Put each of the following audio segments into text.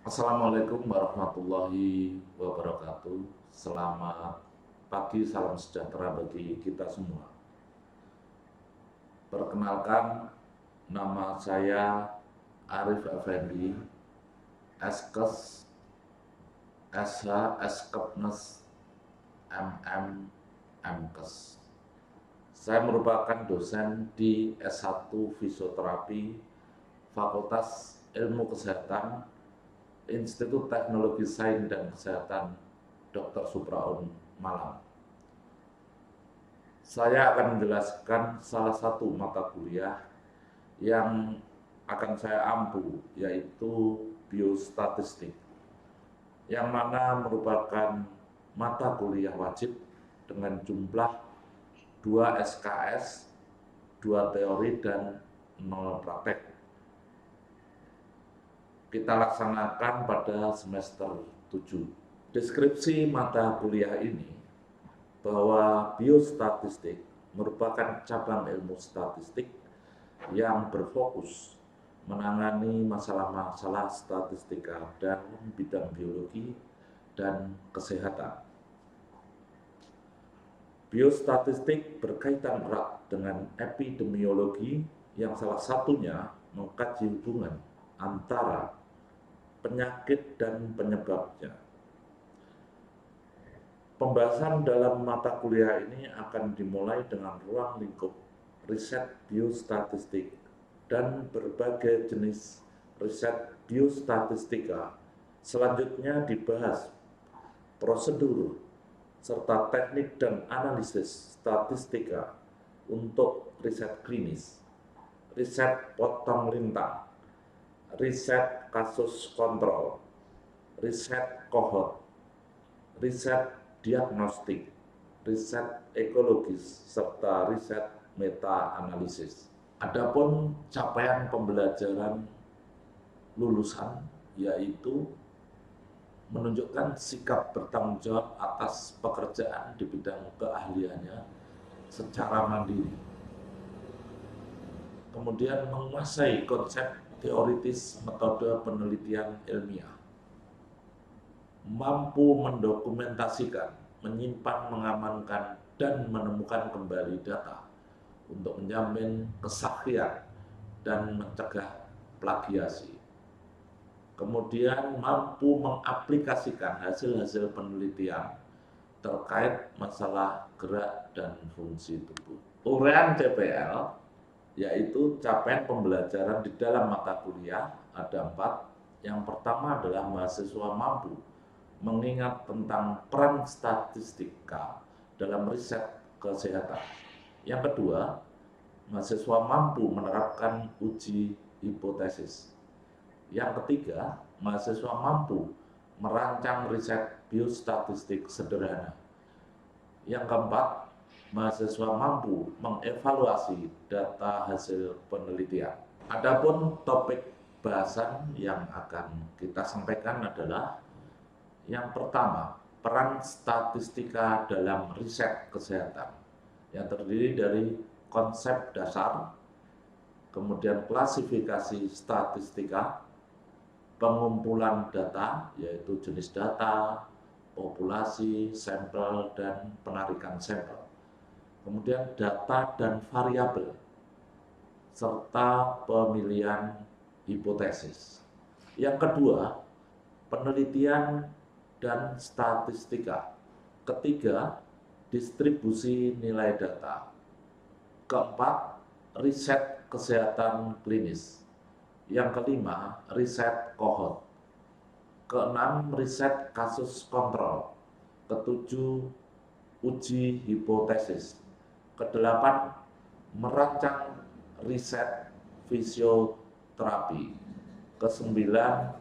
Assalamualaikum warahmatullahi wabarakatuh. Selamat pagi, salam sejahtera bagi kita semua. Perkenalkan, nama saya Arif Effendi, Eskes, SH, Eskepnes, MM, MKes. Saya merupakan dosen di S1 Fisioterapi Fakultas Ilmu Kesehatan Institut Teknologi Sains dan Kesehatan Dr. Supraun Malang. Saya akan menjelaskan salah satu mata kuliah yang akan saya ampu, yaitu biostatistik, yang mana merupakan mata kuliah wajib dengan jumlah 2 SKS, 2 teori, dan 0 praktek. Kita laksanakan pada semester 7. Deskripsi mata kuliah ini bahwa biostatistik merupakan cabang ilmu statistik yang berfokus menangani masalah-masalah statistika dalam bidang biologi dan kesehatan. Biostatistik berkaitan erat dengan epidemiologi yang salah satunya mengkaji hubungan antara penyakit dan penyebabnya. Pembahasan dalam mata kuliah ini akan dimulai dengan ruang lingkup riset biostatistik dan berbagai jenis riset biostatistika. Selanjutnya dibahas prosedur serta teknik dan analisis statistika untuk riset klinis, riset potong lintang, riset kasus kontrol, riset kohort, riset diagnostik, riset ekologis, serta riset meta-analisis. Adapun capaian pembelajaran lulusan yaitu menunjukkan sikap bertanggung jawab atas pekerjaan di bidang keahliannya secara mandiri. Kemudian menguasai konsep teoritis metode penelitian ilmiah, mampu mendokumentasikan, menyimpan, mengamankan, dan menemukan kembali data untuk menjamin kesaksian dan mencegah plagiasi. Kemudian mampu mengaplikasikan hasil-hasil penelitian terkait masalah gerak dan fungsi tubuh. Uraian CPL yaitu capaian pembelajaran di dalam mata kuliah ada 4. Yang pertama adalah mahasiswa mampu mengingat tentang peran statistika dalam riset kesehatan. Yang kedua, mahasiswa mampu menerapkan uji hipotesis. Yang ketiga, mahasiswa mampu merancang riset biostatistik sederhana. Yang keempat, mahasiswa mampu mengevaluasi data hasil penelitian. Adapun topik bahasan yang akan kita sampaikan adalah yang pertama, peran statistika dalam riset kesehatan yang terdiri dari konsep dasar, kemudian klasifikasi statistika, pengumpulan data yaitu jenis data, populasi, sampel, dan penarikan sampel. Kemudian data dan variabel serta pemilihan hipotesis. Yang kedua, penelitian dan statistika. Ketiga, distribusi nilai data. Keempat, riset kesehatan klinis. Yang kelima, riset kohort. Keenam, riset kasus kontrol. Ketujuh, uji hipotesis. Kedelapan, merancang riset fisioterapi. Kesembilan,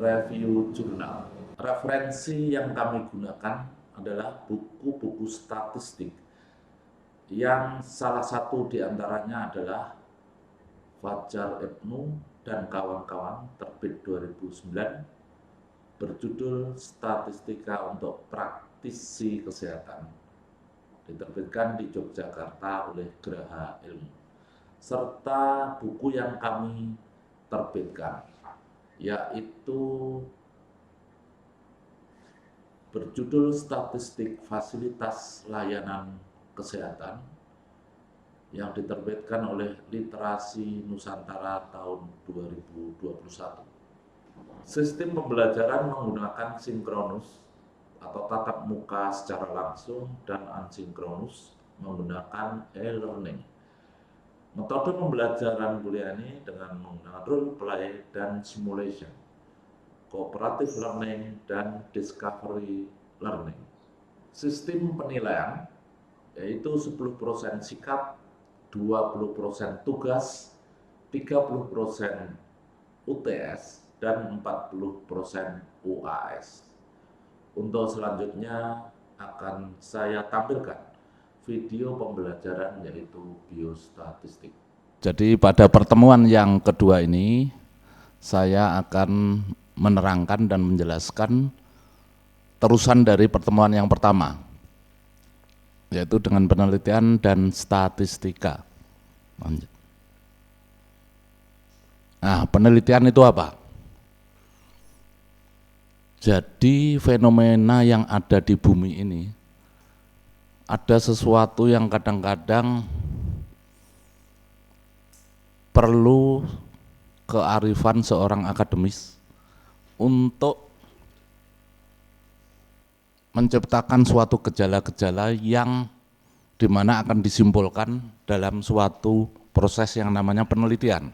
review jurnal. Referensi yang kami gunakan adalah buku-buku statistik yang salah satu diantaranya adalah Fajar Ibnu dan kawan-kawan terbit 2009 berjudul Statistika untuk Praktisi Kesehatan, diterbitkan di Yogyakarta oleh Graha Ilmu, serta buku yang kami terbitkan yaitu berjudul Statistik Fasilitas Layanan Kesehatan yang diterbitkan oleh Literasi Nusantara tahun 2021. Sistem pembelajaran menggunakan sinkronus atau tatap muka secara langsung dan asinkronus menggunakan e-learning. Metode pembelajaran kuliah ini dengan menggunakan role play dan simulation, cooperative learning dan discovery learning. Sistem penilaian yaitu 10% sikap, 20% tugas, 30% UTS, dan 40% UAS. Untuk selanjutnya akan saya tampilkan video pembelajaran yaitu biostatistik. Jadi pada pertemuan yang kedua ini saya akan menerangkan dan menjelaskan terusan dari pertemuan yang pertama, yaitu dengan penelitian dan statistika. Nah, penelitian itu apa? Jadi fenomena yang ada di bumi ini, ada sesuatu yang kadang-kadang perlu kearifan seorang akademis untuk menciptakan suatu gejala-gejala yang dimana akan disimpulkan dalam suatu proses yang namanya penelitian.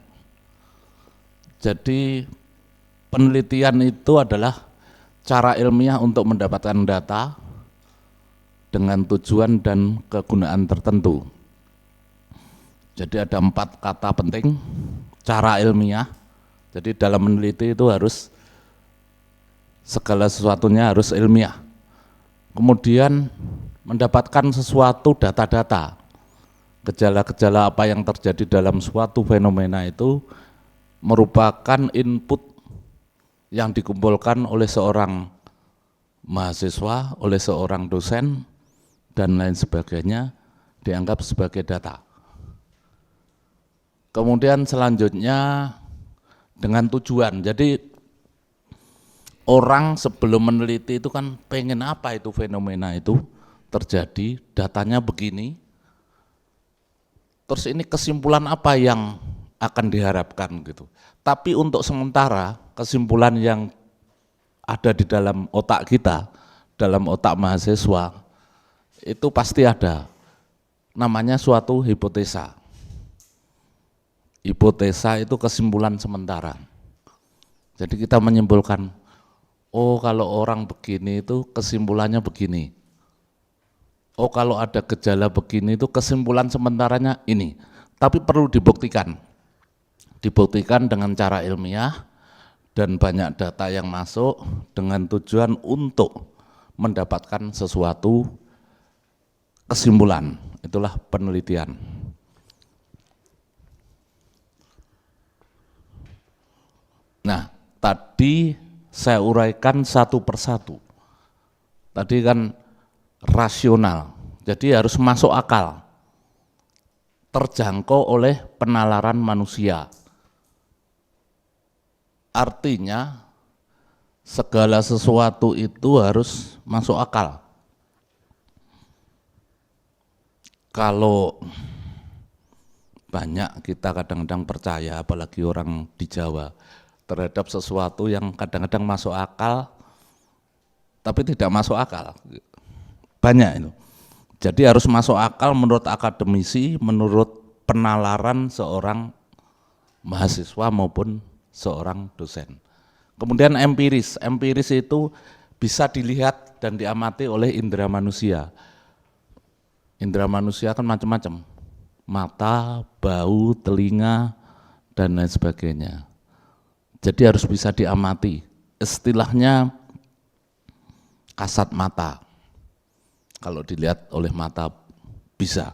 Jadi penelitian itu adalah cara ilmiah untuk mendapatkan data dengan tujuan dan kegunaan tertentu. Jadi ada 4 kata penting cara ilmiah. Jadi dalam meneliti itu harus segala sesuatunya harus ilmiah. Kemudian mendapatkan sesuatu data-data, gejala-gejala apa yang terjadi dalam suatu fenomena itu merupakan input yang dikumpulkan oleh seorang mahasiswa, oleh seorang dosen, dan lain sebagainya, dianggap sebagai data. Kemudian selanjutnya dengan tujuan. Jadi orang sebelum meneliti itu kan pengen apa itu fenomena itu terjadi, datanya begini, terus ini kesimpulan apa yang akan diharapkan gitu. Tapi untuk sementara kesimpulan yang ada di dalam otak kita, dalam otak mahasiswa, itu pasti ada. Namanya suatu hipotesa. Hipotesa itu kesimpulan sementara. Jadi kita menyimpulkan, oh kalau orang begini itu kesimpulannya begini. Oh kalau ada gejala begini itu kesimpulan sementaranya ini. Tapi perlu dibuktikan. Dibuktikan dengan cara ilmiah dan banyak data yang masuk dengan tujuan untuk mendapatkan sesuatu kesimpulan. Itulah penelitian. Nah, tadi saya uraikan satu persatu. Tadi kan rasional, jadi harus masuk akal, terjangkau oleh penalaran manusia. Artinya segala sesuatu itu harus masuk akal. Kalau banyak kita kadang-kadang percaya, apalagi orang di Jawa, terhadap sesuatu yang kadang-kadang masuk akal, tapi tidak masuk akal. Banyak itu. Jadi harus masuk akal menurut akademisi, menurut penalaran seorang mahasiswa maupun seorang dosen. Kemudian empiris. Empiris itu bisa dilihat dan diamati oleh indera manusia. Indera manusia kan macam-macam. Mata, bau, telinga, dan lain sebagainya. Jadi harus bisa diamati. Istilahnya kasat mata. Kalau dilihat oleh mata bisa.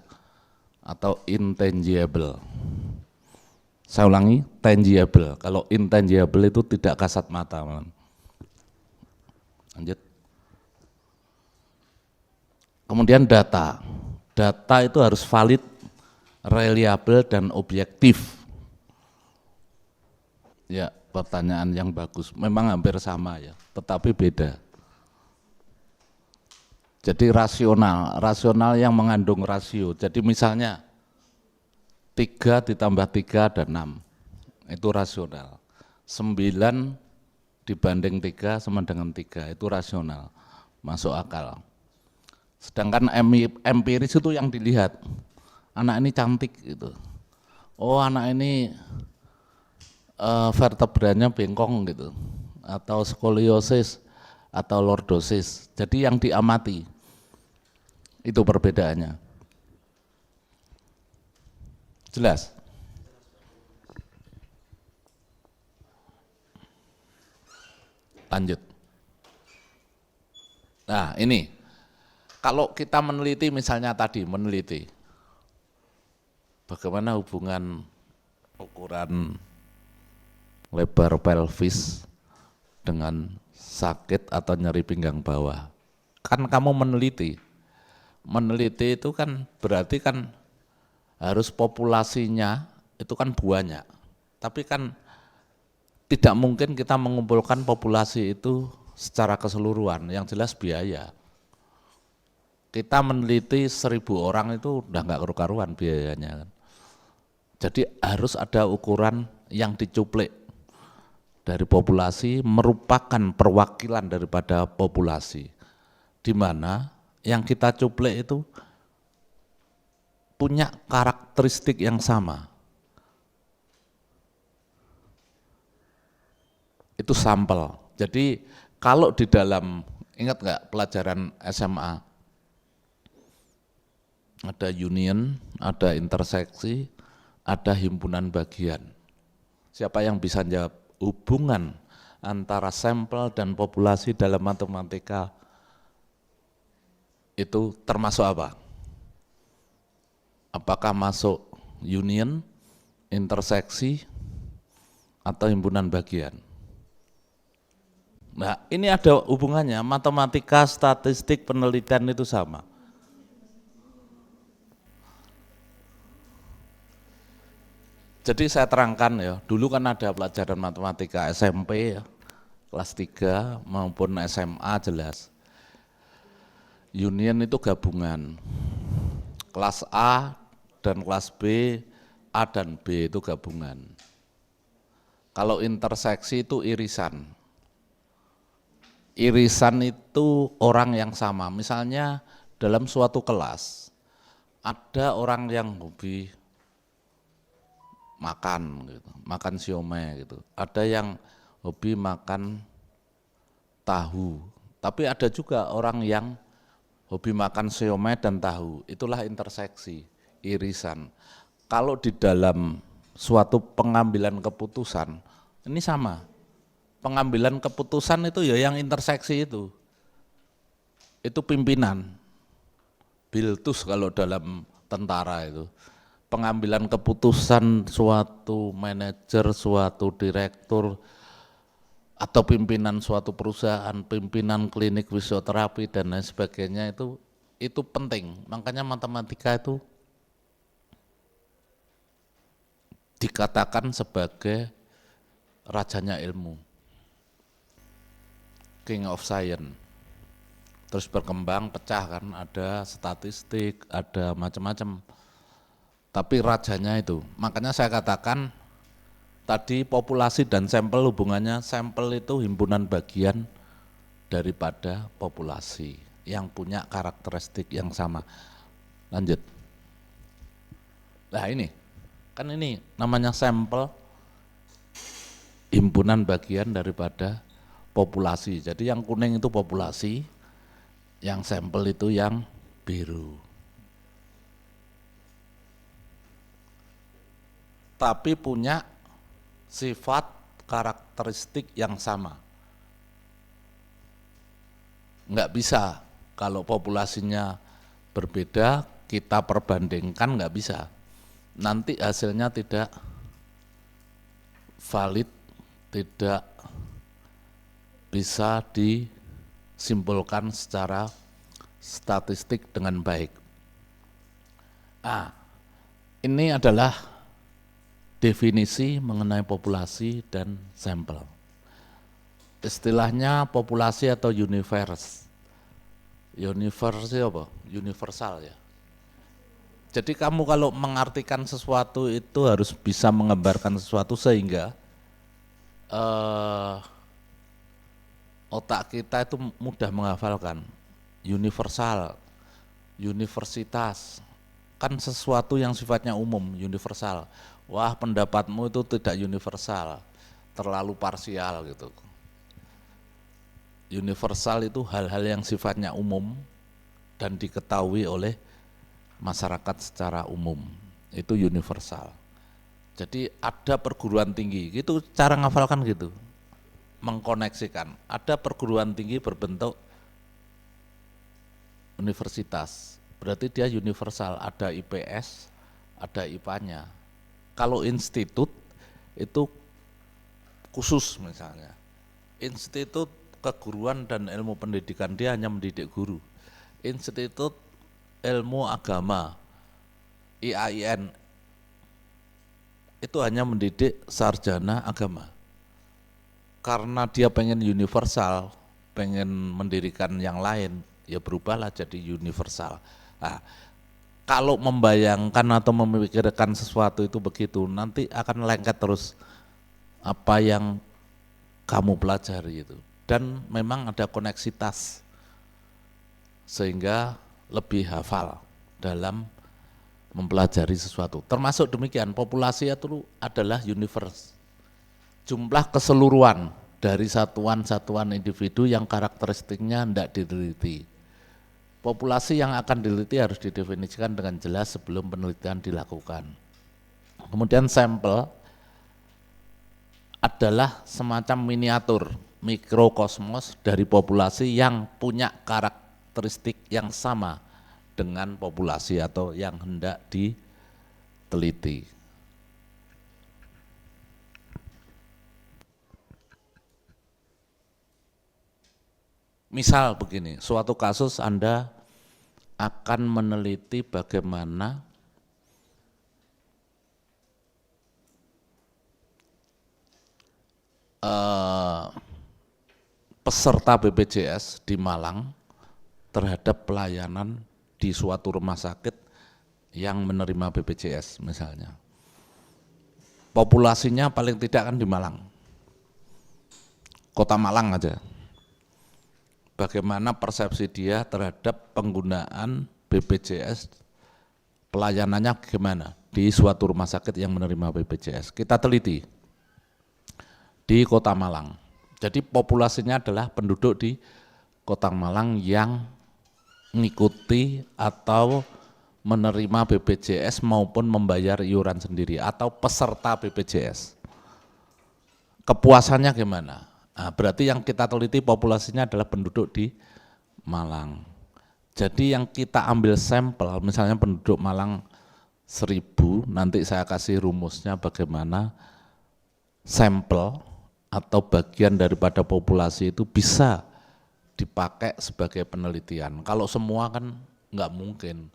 Atau intangible. Saya ulangi, tangible. Kalau intangible itu tidak kasat mata. Lanjut. Kemudian data. Data itu harus valid, reliable, dan objektif. Ya, pertanyaan yang bagus. Memang hampir sama ya, tetapi beda. Jadi rasional yang mengandung rasio. Jadi misalnya 3 ditambah 3 ada 6, itu rasional. 9 dibanding 3 sama dengan 3, itu rasional, masuk akal. Sedangkan empiris itu yang dilihat, anak ini cantik gitu. Oh anak ini vertebranya bengkong gitu, atau skoliosis, atau lordosis. Jadi yang diamati, itu perbedaannya. Jelas? Lanjut. Nah ini, kalau kita meneliti misalnya tadi, bagaimana hubungan ukuran lebar pelvis dengan sakit atau nyeri pinggang bawah. Kan kamu meneliti itu kan berarti kan harus populasinya itu kan banyak. Tapi kan tidak mungkin kita mengumpulkan populasi itu secara keseluruhan, yang jelas biaya. Kita meneliti 1.000 orang itu udah nggak karu-karuan biayanya kan. Jadi harus ada ukuran yang dicuplik dari populasi, merupakan perwakilan daripada populasi, di mana yang kita cuplik itu punya karakteristik yang sama. Itu sampel. Jadi kalau di dalam, ingat nggak pelajaran SMA, ada union, ada interseksi, ada himpunan bagian. Siapa yang bisa jawab hubungan antara sampel dan populasi dalam matematika itu termasuk apa? Apakah masuk union, interseksi, atau himpunan bagian? Nah ini ada hubungannya, matematika, statistik, penelitian itu sama. Jadi saya terangkan ya, dulu kan ada pelajaran matematika SMP ya, kelas 3 maupun SMA jelas. Union itu gabungan, kelas A dan kelas B, A dan B itu gabungan. Kalau interseksi itu irisan. Irisan itu orang yang sama, misalnya dalam suatu kelas, ada orang yang hobi makan gitu, makan siomay gitu. Ada yang hobi makan tahu, tapi ada juga orang yang hobi makan siomay dan tahu. Itulah interseksi, irisan. Kalau di dalam suatu pengambilan keputusan, ini sama. Pengambilan keputusan itu ya yang interseksi itu. Itu pimpinan. Biltus kalau dalam tentara itu. Pengambilan keputusan suatu manajer, suatu direktur, atau pimpinan suatu perusahaan, pimpinan klinik fisioterapi dan lain sebagainya itu penting. Makanya matematika itu dikatakan sebagai rajanya ilmu, king of science. Terus berkembang, pecah kan, ada statistik, ada macam-macam. Tapi rajanya itu, makanya saya katakan tadi populasi dan sampel hubungannya, sampel itu himpunan bagian daripada populasi yang punya karakteristik yang sama. Lanjut. Nah ini, kan ini namanya sampel himpunan bagian daripada populasi. Jadi yang kuning itu populasi, yang sampel itu yang biru. Tapi punya sifat karakteristik yang sama. Enggak bisa kalau populasinya berbeda kita perbandingkan, enggak bisa. Nanti hasilnya tidak valid, tidak bisa disimpulkan secara statistik dengan baik. Nah, ini adalah definisi mengenai populasi dan sampel. Istilahnya populasi atau universe. Apa? Universal ya. Jadi kamu kalau mengartikan sesuatu itu harus bisa menggambarkan sesuatu sehingga eh, otak kita itu mudah menghafalkan. Universal, universitas, kan sesuatu yang sifatnya umum, universal. Wah, pendapatmu itu tidak universal, terlalu parsial gitu. Universal itu hal-hal yang sifatnya umum dan diketahui oleh masyarakat secara umum, itu universal. Jadi ada perguruan tinggi, gitu cara ngafalkan gitu, mengkoneksikan. Ada perguruan tinggi berbentuk universitas, berarti dia universal, ada IPS, ada IPA-nya. Kalau institut itu khusus misalnya, institut keguruan dan ilmu pendidikan, dia hanya mendidik guru. Institut ilmu agama, IAIN, itu hanya mendidik sarjana agama. Karena dia pengen universal, pengen mendirikan yang lain, ya berubahlah jadi universal. Nah, kalau membayangkan atau memikirkan sesuatu itu begitu, nanti akan lengket terus apa yang kamu pelajari itu. Dan memang ada koneksitas, sehingga lebih hafal dalam mempelajari sesuatu. Termasuk demikian, populasi itu adalah universe. Jumlah keseluruhan dari satuan-satuan individu yang karakteristiknya tidak diteliti. Populasi yang akan diteliti harus didefinisikan dengan jelas sebelum penelitian dilakukan. Kemudian sampel adalah semacam miniatur, mikrokosmos dari populasi yang punya karakteristik yang sama dengan populasi atau yang hendak diteliti. Misal begini, suatu kasus Anda akan meneliti bagaimana peserta BPJS di Malang terhadap pelayanan di suatu rumah sakit yang menerima BPJS misalnya. Populasinya paling tidak kan di Malang, kota Malang aja. Bagaimana persepsi dia terhadap penggunaan BPJS, pelayanannya gimana di suatu rumah sakit yang menerima BPJS. Kita teliti di kota Malang. Jadi populasinya adalah penduduk di kota Malang yang mengikuti atau menerima BPJS maupun membayar iuran sendiri atau peserta BPJS. Kepuasannya gimana? Nah, berarti yang kita teliti populasinya adalah penduduk di Malang. Jadi yang kita ambil sampel, misalnya penduduk Malang 1000, nanti saya kasih rumusnya bagaimana sampel atau bagian daripada populasi itu bisa dipakai sebagai penelitian. Kalau semua kan nggak mungkin,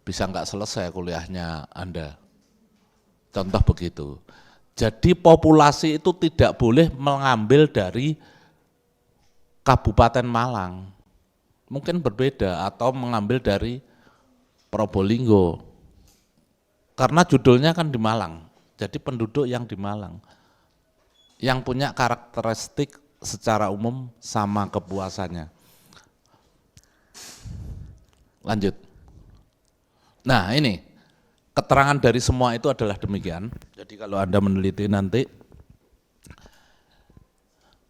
bisa nggak selesai kuliahnya Anda. Contoh begitu. Jadi populasi itu tidak boleh mengambil dari Kabupaten Malang, mungkin berbeda, atau mengambil dari Probolinggo, karena judulnya kan di Malang, jadi penduduk yang di Malang, yang punya karakteristik secara umum sama kepuasannya. Lanjut. Nah ini, keterangan dari semua itu adalah demikian. Jadi kalau Anda meneliti nanti,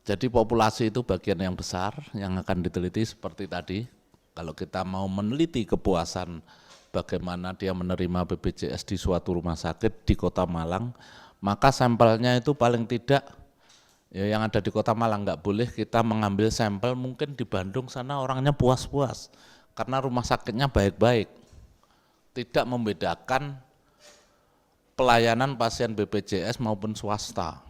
jadi populasi itu bagian yang besar yang akan diteliti seperti tadi. Kalau kita mau meneliti kepuasan bagaimana dia menerima BPJS di suatu rumah sakit di kota Malang, maka sampelnya itu paling tidak ya yang ada di kota Malang, nggak boleh kita mengambil sampel mungkin di Bandung sana orangnya puas-puas karena rumah sakitnya baik-baik. Tidak membedakan pelayanan pasien BPJS maupun swasta.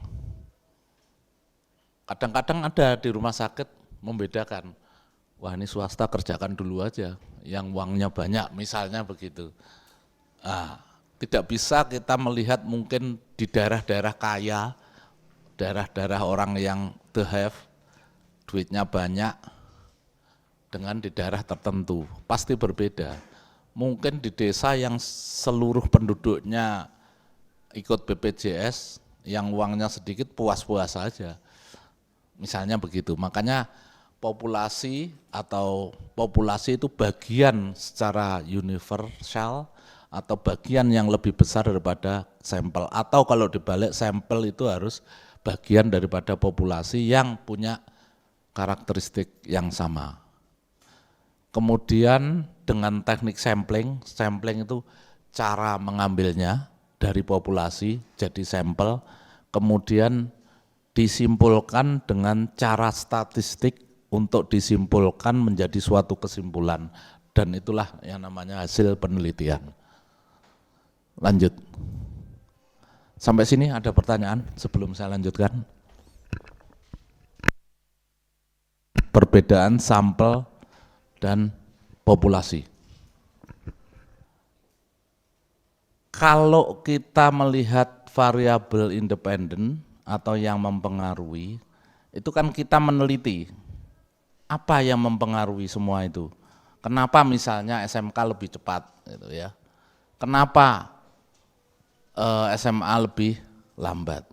Kadang-kadang ada di rumah sakit membedakan, wah ini swasta kerjakan dulu aja, yang uangnya banyak misalnya begitu. Nah, tidak bisa kita melihat mungkin di daerah-daerah kaya, daerah-daerah orang yang the have, duitnya banyak, dengan di daerah tertentu, pasti berbeda. Mungkin di desa yang seluruh penduduknya ikut BPJS, yang uangnya sedikit puas-puas saja. Misalnya begitu, makanya populasi itu bagian secara universal atau bagian yang lebih besar daripada sampel, atau kalau dibalik sampel itu harus bagian daripada populasi yang punya karakteristik yang sama. Kemudian dengan teknik sampling itu cara mengambilnya dari populasi jadi sampel, kemudian disimpulkan dengan cara statistik untuk disimpulkan menjadi suatu kesimpulan, dan itulah yang namanya hasil penelitian. Lanjut. Sampai sini ada pertanyaan sebelum saya lanjutkan? Perbedaan sampel dan populasi. Kalau kita melihat variabel independen atau yang mempengaruhi, itu kan kita meneliti apa yang mempengaruhi semua itu. Kenapa misalnya SMK lebih cepat, gitu ya? Kenapa SMA lebih lambat?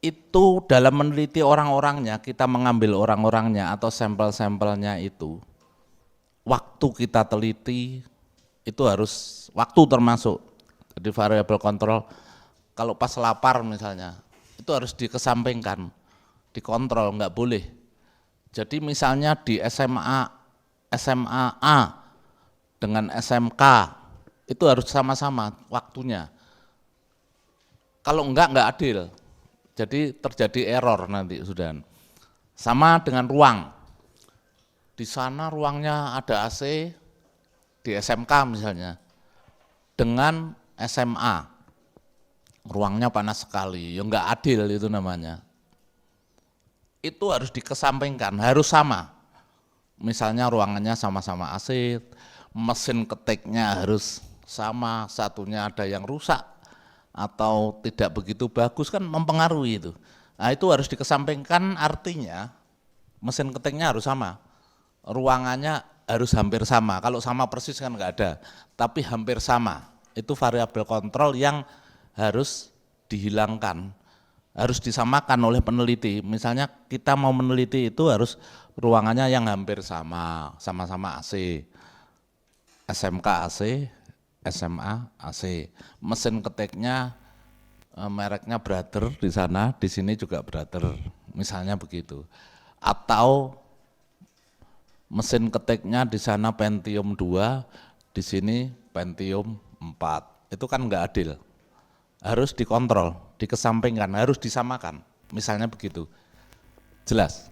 Itu dalam meneliti orang-orangnya, kita mengambil orang-orangnya atau sampel-sampelnya itu, waktu kita teliti itu harus waktu termasuk. Jadi variabel kontrol, kalau pas lapar misalnya, itu harus dikesampingkan, dikontrol, enggak boleh. Jadi misalnya di SMA A dengan SMK itu harus sama-sama waktunya. Kalau enggak adil. Jadi terjadi error nanti sudah. Sama dengan ruang. Di sana ruangnya ada AC, di SMK misalnya. Dengan SMA, ruangnya panas sekali, ya enggak adil itu namanya. Itu harus dikesampingkan, harus sama. Misalnya ruangannya sama-sama AC, mesin ketiknya harus sama, satunya ada yang rusak atau tidak begitu bagus, kan mempengaruhi itu. Nah itu harus dikesampingkan, artinya mesin ketiknya harus sama, ruangannya harus hampir sama. Kalau sama persis kan enggak ada, tapi hampir sama. Itu variabel kontrol yang harus dihilangkan, harus disamakan oleh peneliti. Misalnya kita mau meneliti itu harus ruangannya yang hampir sama, sama-sama AC. SMK AC, SMA AC. Mesin ketiknya mereknya Brother di sana, di sini juga Brother. Misalnya begitu. Atau mesin ketiknya di sana Pentium 2, di sini Pentium 4. Itu kan enggak adil. Harus dikontrol, dikesampingkan, harus disamakan. Misalnya begitu. Jelas?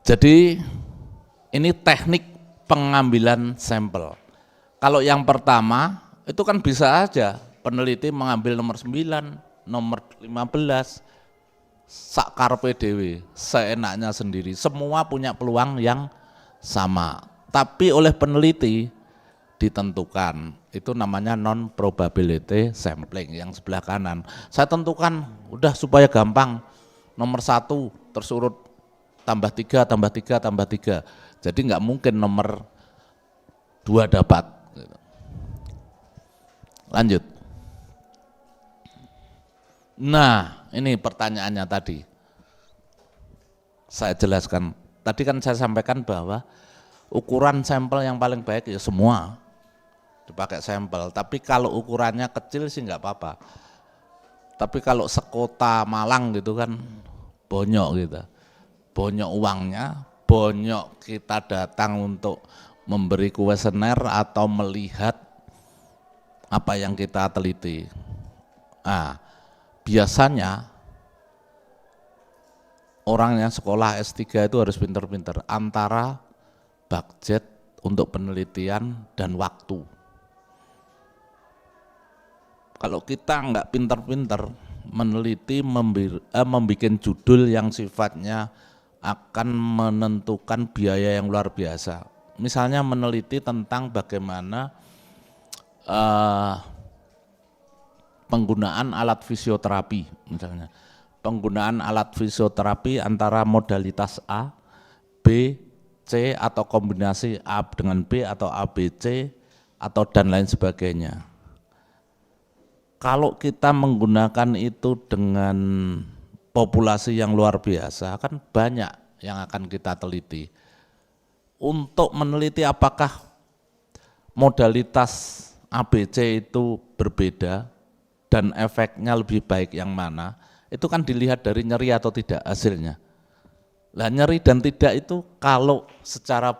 Jadi ini teknik pengambilan sampel. Kalau yang pertama itu kan bisa aja peneliti mengambil nomor 9, nomor 15, sakarpe dewe, seenaknya sendiri. Semua punya peluang yang sama. Tapi oleh peneliti ditentukan, itu namanya non probability sampling yang sebelah kanan. Saya tentukan udah supaya gampang, nomor 1 tersurut tambah 3, tambah 3, tambah 3. Jadi enggak mungkin nomor 2 dapat. Lanjut. Nah, ini pertanyaannya tadi. Saya jelaskan. Tadi kan saya sampaikan bahwa ukuran sampel yang paling baik ya semua dipakai sampel. Tapi kalau ukurannya kecil sih enggak apa-apa. Tapi kalau sekota Malang gitu kan bonyok gitu. Bonyok uangnya, bonyok kita datang untuk memberi kuesioner atau melihat apa yang kita teliti. Nah, biasanya orang yang sekolah S3 itu harus pinter-pinter antara budget untuk penelitian dan waktu. Kalau kita enggak pinter-pinter meneliti, membuat judul yang sifatnya akan menentukan biaya yang luar biasa. Misalnya meneliti tentang bagaimana penggunaan alat fisioterapi misalnya. penggunaan alat fisioterapi antara modalitas A, B, C atau kombinasi A dengan B atau A, B, C atau dan lain sebagainya. Kalau kita menggunakan itu dengan populasi yang luar biasa, kan banyak yang akan kita teliti. Untuk meneliti apakah modalitas ABC itu berbeda dan efeknya lebih baik yang mana, itu kan dilihat dari nyeri atau tidak hasilnya. Lah nyeri dan tidak itu kalau secara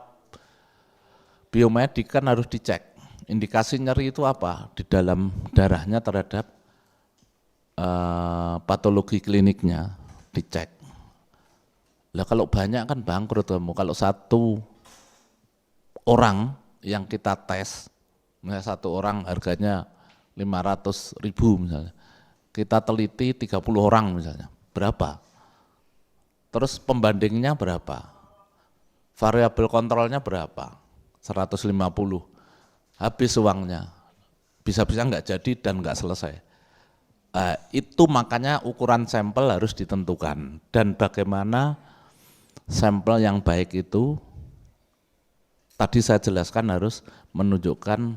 biomedik kan harus dicek. Indikasi nyeri itu apa? Di dalam darahnya terhadap patologi kliniknya dicek. Lah kalau banyak kan bangkrut kamu. Kalau satu orang yang kita tes, misalnya satu orang harganya 500.000 misalnya, kita teliti 30 orang misalnya, berapa? Terus pembandingnya berapa? Variabel kontrolnya berapa? 150. Habis uangnya. Bisa-bisa enggak jadi dan enggak selesai. Itu makanya ukuran sampel harus ditentukan. Dan bagaimana sampel yang baik itu, tadi saya jelaskan harus menunjukkan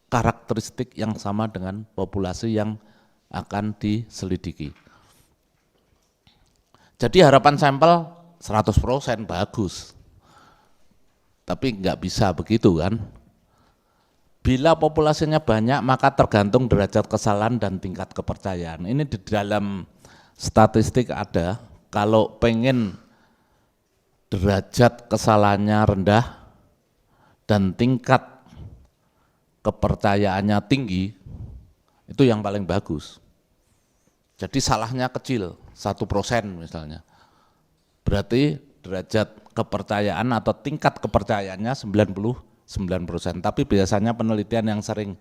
karakteristik yang sama dengan populasi yang akan diselidiki. Jadi harapan sampel 100% bagus, tapi nggak bisa begitu kan. Bila populasinya banyak maka tergantung derajat kesalahan dan tingkat kepercayaan. Ini di dalam statistik ada, kalau pengen derajat kesalahannya rendah dan tingkat kepercayaannya tinggi, itu yang paling bagus. Jadi salahnya kecil, 1% misalnya. Berarti derajat kepercayaan atau tingkat kepercayaannya 99%. Tapi biasanya penelitian yang sering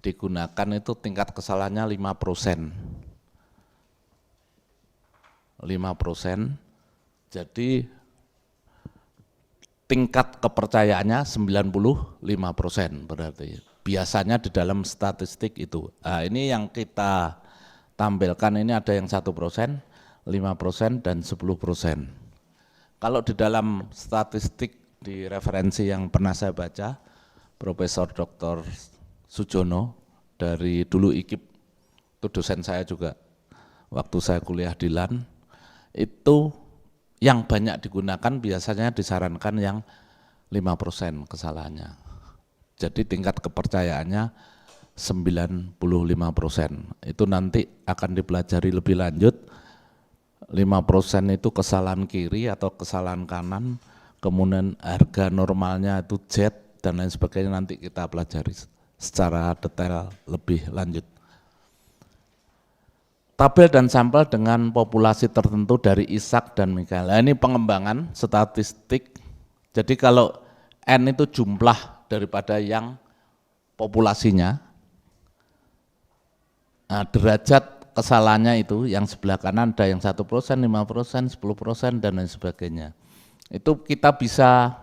digunakan itu tingkat kesalahannya 5%. 5%. Jadi tingkat kepercayaannya 95% berarti. Biasanya di dalam statistik itu. Nah, ini yang kita tampilkan ini ada yang 1%, 5% dan 10%. Kalau di dalam statistik di referensi yang pernah saya baca, Profesor Dr. Sujono dari dulu IKIP, itu dosen saya juga waktu saya kuliah di LAN, itu yang banyak digunakan biasanya disarankan yang 5% kesalahannya. Jadi tingkat kepercayaannya 95%. Itu nanti akan dipelajari lebih lanjut. 5% itu kesalahan kiri atau kesalahan kanan, kemudian harga normalnya itu Z dan lain sebagainya, nanti kita pelajari secara detail lebih lanjut. Tabel dan sampel dengan populasi tertentu dari Isaac dan Michael. Nah, ini pengembangan statistik. Jadi kalau N itu jumlah daripada yang populasinya, nah, derajat kesalahannya itu yang sebelah kanan ada yang 1%, 5%, 10% dan lain sebagainya. Itu kita bisa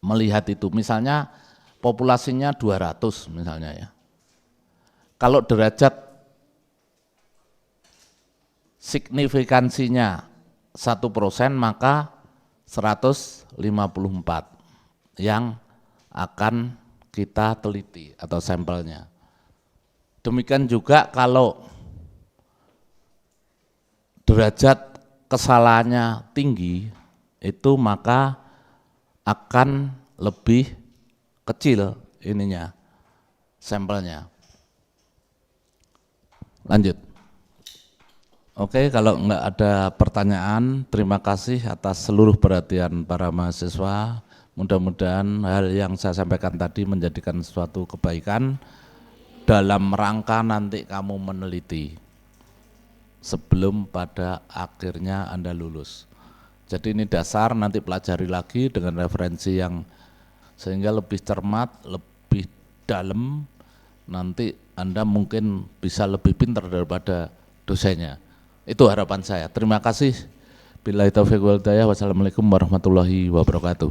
melihat itu, misalnya populasinya 200 misalnya ya. Kalau derajat signifikansinya 1% maka 154 yang akan kita teliti atau sampelnya. Demikian juga kalau derajat kesalahannya tinggi, itu maka akan lebih kecil ininya, sampelnya. Lanjut. Oke, kalau enggak ada pertanyaan, terima kasih atas seluruh perhatian para mahasiswa. Mudah-mudahan hal yang saya sampaikan tadi menjadikan suatu kebaikan dalam rangka nanti kamu meneliti sebelum pada akhirnya Anda lulus. Jadi ini dasar, nanti pelajari lagi dengan referensi yang sehingga lebih cermat, lebih dalam, nanti Anda mungkin bisa lebih pintar daripada dosennya. Itu harapan saya. Terima kasih. Billahi taufiq wal hidayah. Wassalamualaikum warahmatullahi wabarakatuh.